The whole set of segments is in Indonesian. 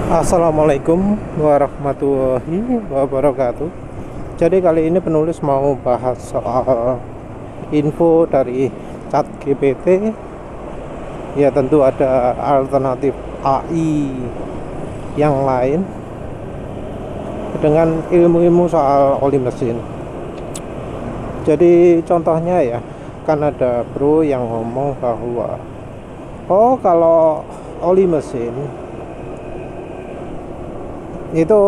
Assalamualaikum warahmatullahi wabarakatuh. Jadi kali ini penulis mau bahas soal info dari ChatGPT. Ya tentu ada alternatif AI yang lain dengan ilmu-ilmu soal oli mesin. Jadi contohnya ya, kan ada bro yang ngomong bahwa kalau oli mesin itu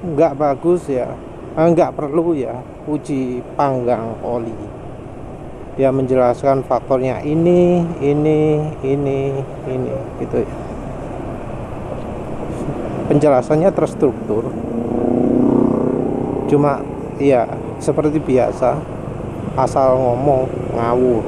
nggak bagus ya, nggak perlu ya uji panggang oli. Dia menjelaskan faktornya ini gitu ya. Penjelasannya terstruktur, cuma ya seperti biasa asal ngomong ngawur.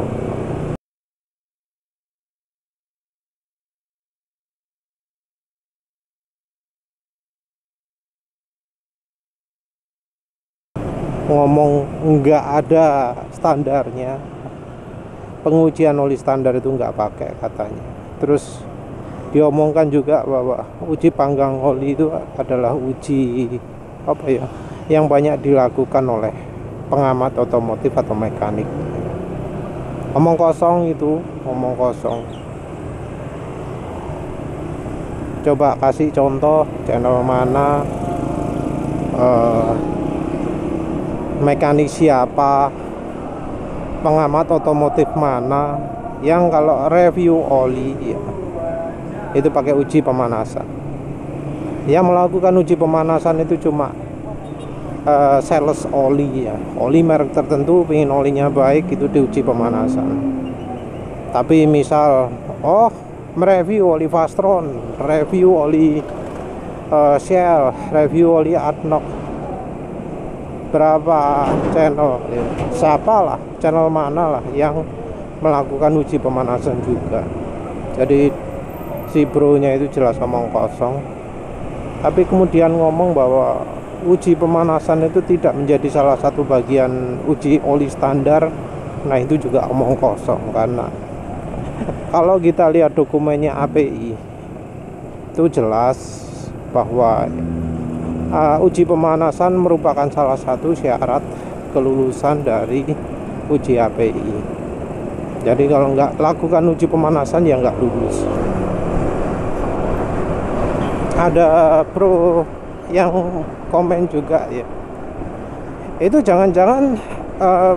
Ngomong nggak ada standarnya, pengujian oli standar itu nggak pakai katanya. Terus diomongkan juga bahwa uji panggang oli itu adalah uji apa ya, yang banyak dilakukan oleh pengamat otomotif atau mekanik. Omong kosong itu, omong kosong. Coba kasih contoh channel mana, mekanik siapa, pengamat otomotif mana yang kalau review oli ya, itu pakai uji pemanasan. Yang melakukan uji pemanasan itu cuma sales oli ya, oli merek tertentu, pengen olinya baik itu diuji pemanasan. Tapi misal mereview oli Vastron, review oli Shell, review oli ADNOC, berapa channel ya, siapalah channel mana lah yang melakukan uji pemanasan juga. Jadi si bro nya itu jelas ngomong kosong, tapi kemudian ngomong bahwa uji pemanasan itu tidak menjadi salah satu bagian uji oli standar. Nah itu juga omong kosong, karena kalau kita lihat dokumennya API itu jelas bahwa uji pemanasan merupakan salah satu syarat kelulusan dari uji API. Jadi kalau nggak lakukan uji pemanasan ya nggak lulus. Ada pro yang komen juga ya, itu jangan-jangan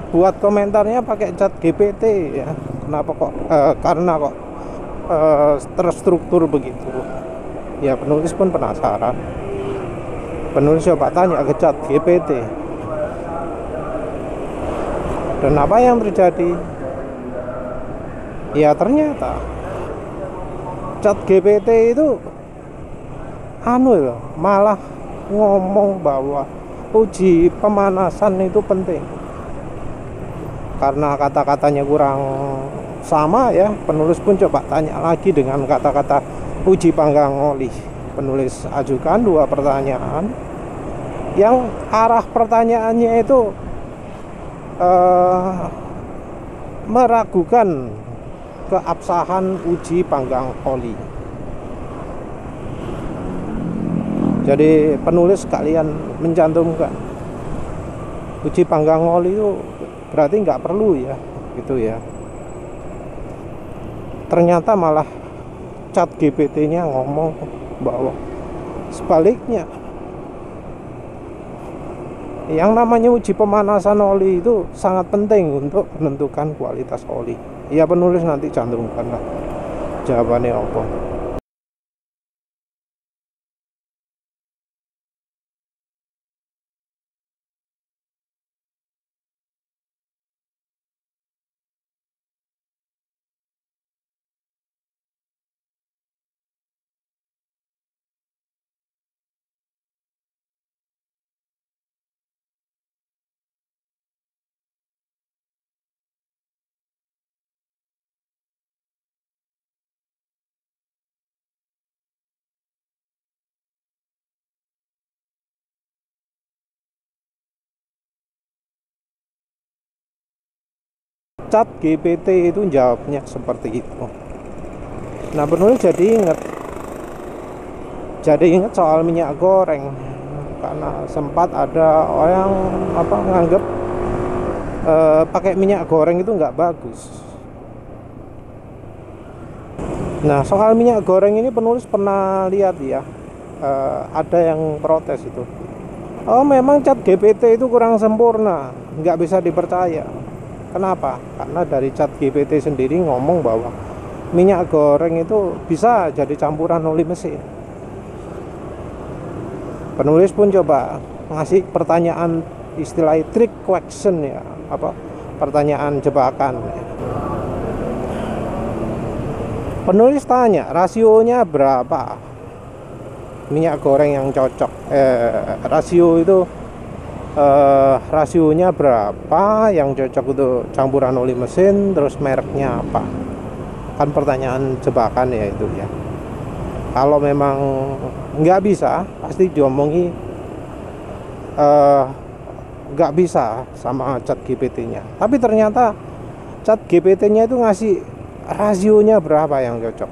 buat komentarnya pakai ChatGPT ya. Kenapa kok? Karena kok terstruktur begitu. Ya penulis pun penasaran. Penulis coba tanya ke ChatGPT, dan apa yang terjadi? Ya ternyata ChatGPT itu malah ngomong bahwa uji pemanasan itu penting. Karena kata-katanya kurang sama ya, penulis pun coba tanya lagi dengan kata-kata uji panggang oli. Penulis ajukan 2 pertanyaan yang arah pertanyaannya itu meragukan keabsahan uji panggang oli. Jadi penulis sekalian mencantumkan uji panggang oli itu berarti nggak perlu ya, gitu ya. Ternyata malah ChatGPT-nya ngomong bahwa sebaliknya, yang namanya uji pemanasan oli itu sangat penting untuk menentukan kualitas oli. Ya penulis nanti cantumkan lah jawabannya apa. ChatGPT itu jawabnya seperti itu. Nah penulis jadi ingat, jadi ingat soal minyak goreng, karena sempat ada orang nganggep pakai minyak goreng itu nggak bagus. Nah, soal minyak goreng ini penulis pernah lihat ya, ada yang protes itu. Oh, memang ChatGPT itu kurang sempurna, nggak bisa dipercaya. Kenapa? Karena dari ChatGPT sendiri ngomong bahwa minyak goreng itu bisa jadi campuran oli mesin. Penulis pun coba ngasih pertanyaan, istilah trick question ya, pertanyaan jebakan. Penulis tanya rasionya berapa minyak goreng yang cocok, rasionya berapa yang cocok untuk campuran oli mesin, terus mereknya apa. Kan pertanyaan jebakan ya itu ya. Kalau memang nggak bisa, pasti diomongi nggak bisa sama ChatGPT-nya. Tapi ternyata ChatGPT-nya itu ngasih rasionya berapa yang cocok.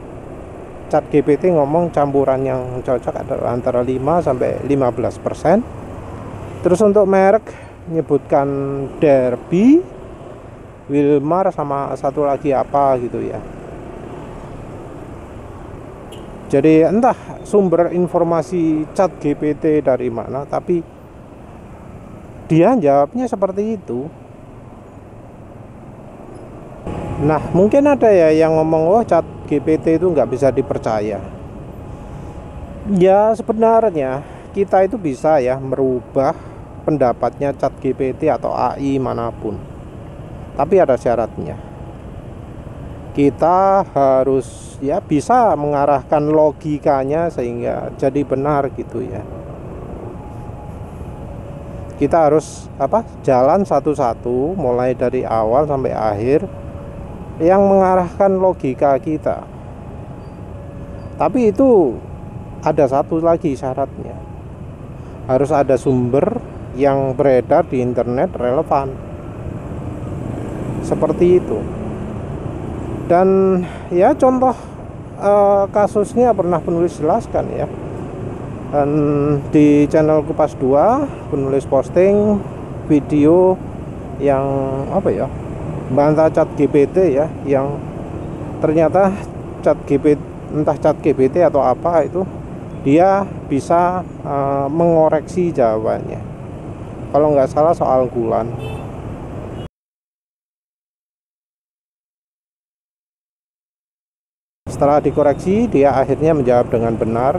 ChatGPT ngomong campuran yang cocok adalah antara 5 sampai 15%. Terus untuk merek nyebutkan Derby, Wilmar, sama satu lagi apa gitu ya. Jadi entah sumber informasi ChatGPT dari mana, tapi dia jawabnya seperti itu. Nah, mungkin ada ya yang ngomong, oh ChatGPT itu nggak bisa dipercaya. Ya sebenarnya kita itu bisa ya merubah pendapatnya ChatGPT atau AI manapun. Tapi ada syaratnya. Kita harus ya bisa mengarahkan logikanya sehingga jadi benar gitu ya. Kita harus jalan satu-satu mulai dari awal sampai akhir yang mengarahkan logika kita. Tapi itu ada satu lagi syaratnya. Harus ada sumber yang beredar di internet relevan. Seperti itu. Dan ya contoh kasusnya pernah penulis jelaskan ya. Dan di channel Kupas 2 penulis posting video yang bantah ChatGPT ya, yang ternyata entah ChatGPT atau apa itu, dia bisa mengoreksi jawabannya. Kalau nggak salah soal bulan. Setelah dikoreksi, dia akhirnya menjawab dengan benar,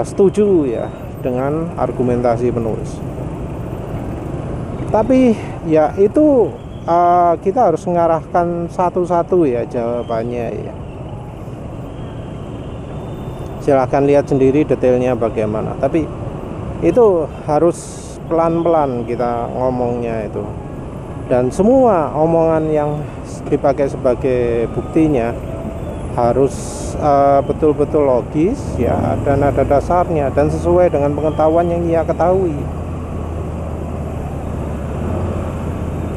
setuju ya dengan argumentasi penulis. Tapi ya itu kita harus mengarahkan satu-satu ya jawabannya ya. Silahkan lihat sendiri detailnya bagaimana. Tapi itu harus pelan-pelan kita ngomongnya itu. Dan semua omongan yang dipakai sebagai buktinya harus betul-betul logis ya, dan ada dasarnya dan sesuai dengan pengetahuan yang ia ketahui.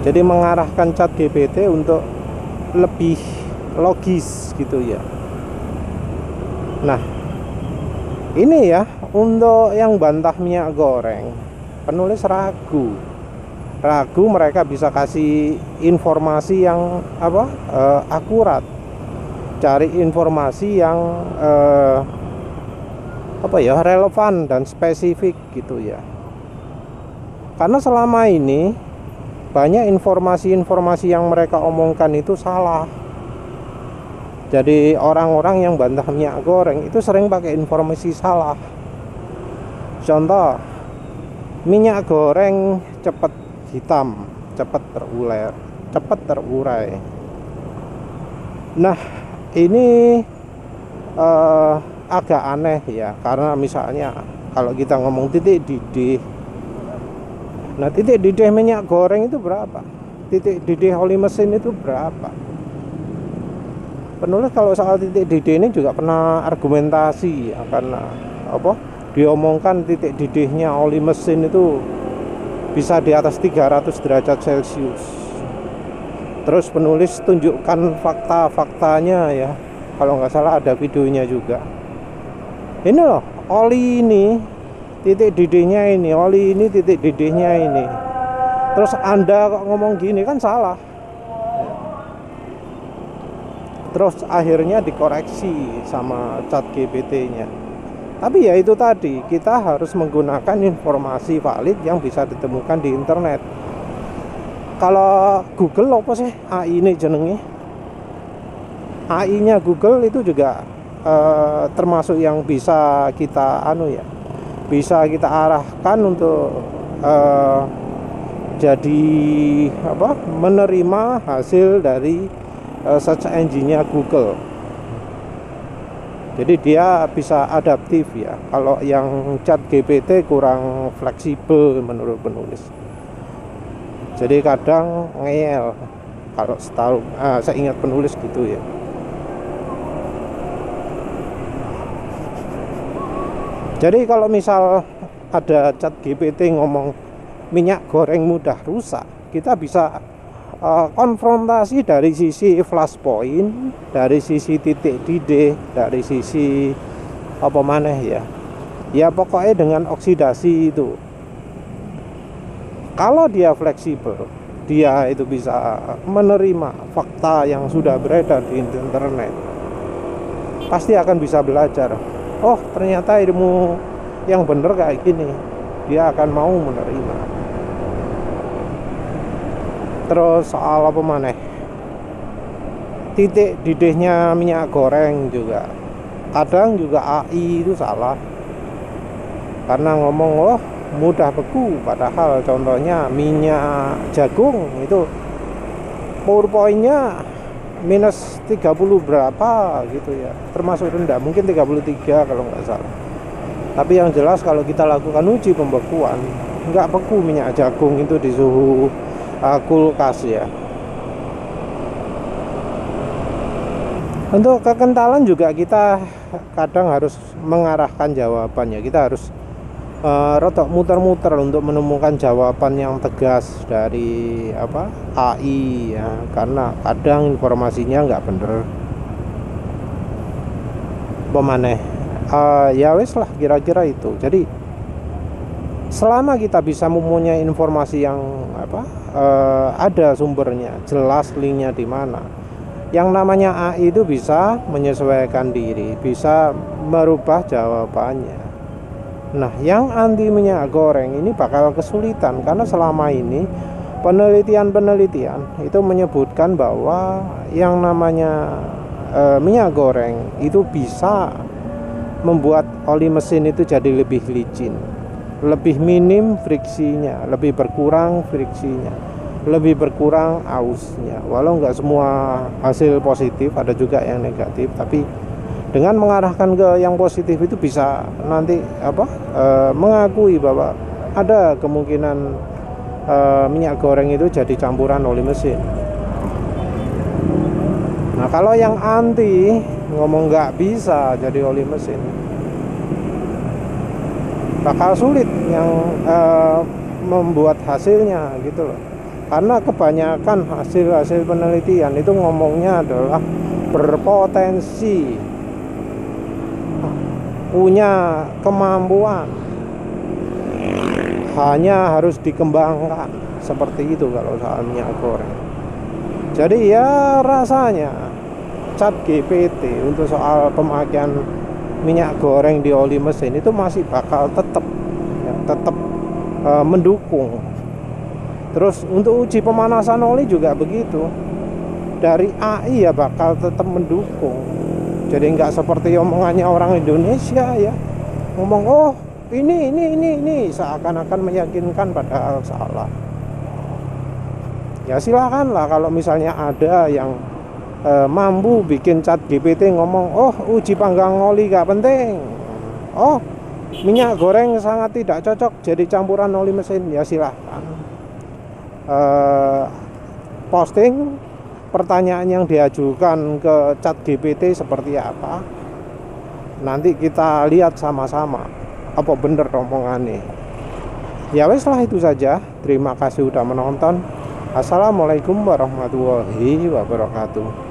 Jadi mengarahkan ChatGPT untuk lebih logis gitu ya. Nah, ini ya untuk yang bantah minyak goreng, penulis ragu mereka bisa kasih informasi yang akurat, cari informasi yang relevan dan spesifik gitu ya. Karena selama ini banyak informasi-informasi yang mereka omongkan itu salah. Jadi orang-orang yang bantah minyak goreng itu sering pakai informasi salah. Contoh, minyak goreng cepat hitam, cepat terurai. Nah, ini agak aneh ya, karena misalnya kalau kita ngomong titik didih, nah titik didih minyak goreng itu berapa? Titik didih oli mesin itu berapa? Penulis kalau soal titik didih ini juga pernah argumentasi ya, karena diomongkan titik didihnya oli mesin itu bisa di atas 300 derajat Celcius. Terus penulis tunjukkan fakta-faktanya ya, kalau nggak salah ada videonya juga. Ini loh, oli ini titik didihnya ini, oli ini titik didihnya ini. Terus Anda kok ngomong gini, kan salah. Terus akhirnya dikoreksi sama ChatGPT-nya. Tapi ya itu tadi, kita harus menggunakan informasi valid yang bisa ditemukan di internet. Kalau Google apa sih AI ini jenenge? AI-nya Google itu juga termasuk yang bisa kita bisa kita arahkan untuk jadi menerima hasil dari search engine-nya Google. Jadi dia bisa adaptif ya. Kalau yang ChatGPT kurang fleksibel menurut penulis. Jadi kadang ngeyel kalau saya ingat penulis gitu ya. Jadi kalau misal ada ChatGPT ngomong minyak goreng mudah rusak, kita bisa konfrontasi dari sisi flashpoint, dari sisi titik didih, dari sisi apa maneh ya. Ya pokoknya dengan oksidasi itu. Kalau dia fleksibel, dia itu bisa menerima fakta yang sudah beredar di internet. Pasti akan bisa belajar. Oh, ternyata ilmu yang benar kayak gini. Dia akan mau menerima. Terus soal apa maneh? Titik didihnya minyak goreng juga. Kadang juga AI itu salah. Karena ngomong mudah beku, padahal contohnya minyak jagung itu PowerPoint-nya minus 30 berapa gitu ya, termasuk rendah, mungkin 33 kalau nggak salah. Tapi yang jelas kalau kita lakukan uji pembekuan, nggak beku minyak jagung itu di suhu kulkas ya. Untuk kekentalan juga kita kadang harus mengarahkan jawabannya. Kita harus rotok muter-muter untuk menemukan jawaban yang tegas dari AI ya, karena kadang informasinya nggak bener. Pemaneh ya wes lah, kira-kira itu. Jadi selama kita bisa mempunyai informasi yang ada sumbernya, jelas linknya di mana, yang namanya AI itu bisa menyesuaikan diri, bisa merubah jawabannya. Nah, yang anti minyak goreng ini bakal kesulitan, karena selama ini penelitian itu menyebutkan bahwa yang namanya minyak goreng itu bisa membuat oli mesin itu jadi lebih licin, lebih minim friksinya, lebih berkurang friksinya, lebih berkurang ausnya. Walau nggak semua hasil positif, ada juga yang negatif, tapi dengan mengarahkan ke yang positif itu bisa nanti mengakui bahwa ada kemungkinan minyak goreng itu jadi campuran oli mesin. Nah, kalau yang anti ngomong nggak bisa jadi oli mesin, bakal sulit yang membuat hasilnya gitu loh. Karena kebanyakan hasil penelitian itu ngomongnya adalah berpotensi, punya kemampuan, hanya harus dikembangkan, seperti itu kalau soal minyak goreng. Jadi ya rasanya ChatGPT untuk soal pemakaian minyak goreng di oli mesin itu masih bakal tetap mendukung. Terus untuk uji pemanasan oli juga begitu, dari AI ya bakal tetap mendukung. Jadi nggak seperti omongannya orang Indonesia ya, ngomong ini seakan-akan meyakinkan, padahal salah. Ya silakanlah kalau misalnya ada yang mampu bikin ChatGPT ngomong uji panggang oli nggak penting, minyak goreng sangat tidak cocok jadi campuran oli mesin, ya silahkan posting pertanyaan yang diajukan ke ChatGPT seperti apa. Nanti kita lihat sama-sama apa bener omongannya. Ya wes lah, itu saja. Terima kasih sudah menonton. Assalamualaikum warahmatullahi wabarakatuh.